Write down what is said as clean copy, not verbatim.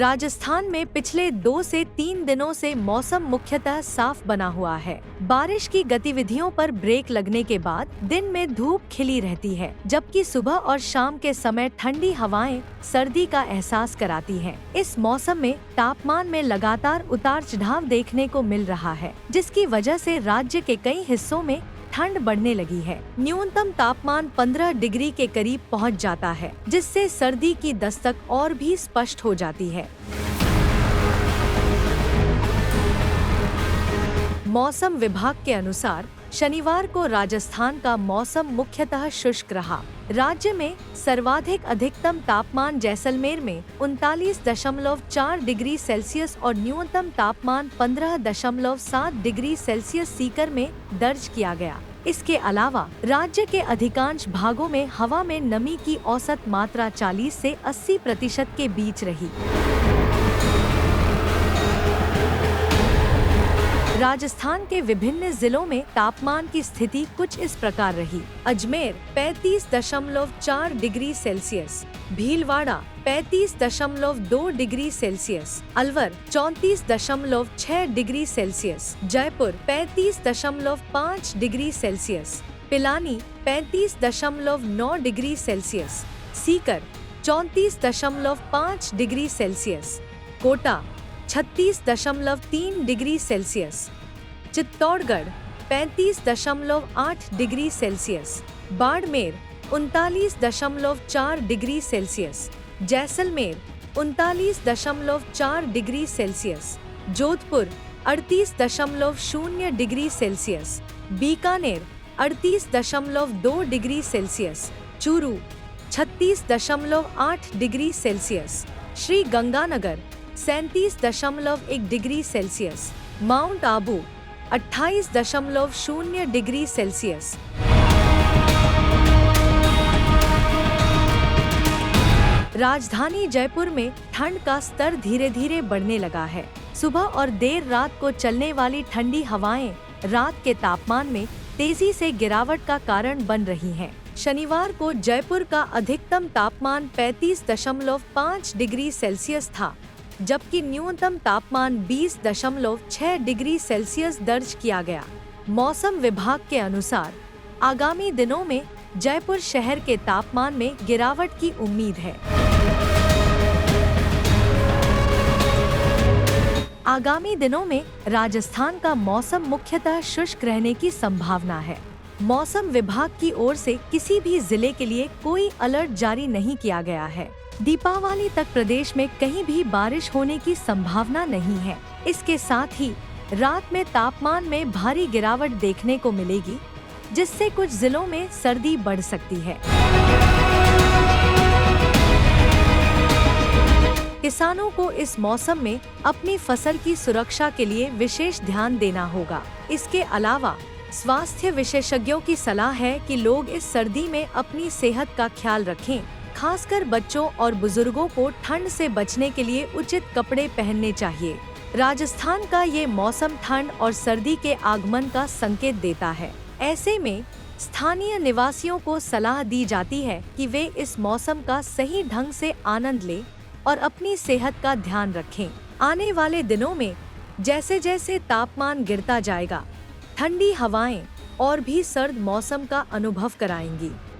राजस्थान में पिछले 2 से 3 दिनों से मौसम मुख्यतः साफ बना हुआ है। बारिश की गतिविधियों पर ब्रेक लगने के बाद दिन में धूप खिली रहती है, जबकि सुबह और शाम के समय ठंडी हवाएं सर्दी का एहसास कराती हैं। इस मौसम में तापमान में लगातार उतार चढ़ाव देखने को मिल रहा है, जिसकी वजह से राज्य के कई हिस्सों में ठंड बढ़ने लगी है। न्यूनतम तापमान 15 डिग्री के करीब पहुंच जाता है, जिससे सर्दी की दस्तक और भी स्पष्ट हो जाती है। मौसम विभाग के अनुसार शनिवार को राजस्थान का मौसम मुख्यतः शुष्क रहा। राज्य में सर्वाधिक अधिकतम तापमान जैसलमेर में 39.4 डिग्री सेल्सियस और न्यूनतम तापमान 15.7 डिग्री सेल्सियस सीकर में दर्ज किया गया। इसके अलावा राज्य के अधिकांश भागों में हवा में नमी की औसत मात्रा 40 से 80% के बीच रही। राजस्थान के विभिन्न जिलों में तापमान की स्थिति कुछ इस प्रकार रही। Ajmer 35.4 degree Celsius, Bhilwara 35.2 degree Celsius, Alwar 34.6 degree Celsius, Jaipur 35.5 degree Celsius, Pilani 35.9 degree Celsius, Sikar 34.5 degree Celsius, Kota 36.3 degree Celsius, Chittorgarh 35.8 degree Celsius, Barmer 39.4 degree Celsius, Jaisalmer 39.4 degree Celsius, Jodhpur 38.0 degree Celsius, Bikaner 38.2 degree Celsius, Churu 36.8 degree Celsius, Shri Ganganagar 37.1 degree Celsius, Mount Abu 28.0 degree Celsius. राजधानी जयपुर में ठंड का स्तर धीरे धीरे बढ़ने लगा है। सुबह और देर रात को चलने वाली ठंडी हवाएं रात के तापमान में तेजी से गिरावट का कारण बन रही हैं। शनिवार को जयपुर का अधिकतम तापमान 35.5 डिग्री सेल्सियस था, जबकि न्यूनतम तापमान 20.6 डिग्री सेल्सियस दर्ज किया गया। मौसम विभाग के अनुसार आगामी दिनों में जयपुर शहर के तापमान में गिरावट की उम्मीद है। आगामी दिनों में राजस्थान का मौसम मुख्यतः शुष्क रहने की संभावना है। मौसम विभाग की ओर से किसी भी जिले के लिए कोई अलर्ट जारी नहीं किया गया है। दीपावली तक प्रदेश में कहीं भी बारिश होने की संभावना नहीं है। इसके साथ ही रात में तापमान में भारी गिरावट देखने को मिलेगी, जिससे कुछ जिलों में सर्दी बढ़ सकती है। किसानों को इस मौसम में अपनी फसल की सुरक्षा के लिए विशेष ध्यान देना होगा। इसके अलावा स्वास्थ्य विशेषज्ञों की सलाह है कि लोग इस सर्दी में अपनी सेहत का ख्याल रखें। खासकर बच्चों और बुजुर्गों को ठंड से बचने के लिए उचित कपड़े पहनने चाहिए। राजस्थान का ये मौसम ठंड और सर्दी के आगमन का संकेत देता है। ऐसे में स्थानीय निवासियों को सलाह दी जाती है कि वे इस मौसम का सही ढंग से आनंद लें और अपनी सेहत का ध्यान रखें। आने वाले दिनों में जैसे जैसे तापमान गिरता जाएगा, ठंडी हवाएं और भी सर्द मौसम का अनुभव कराएंगी।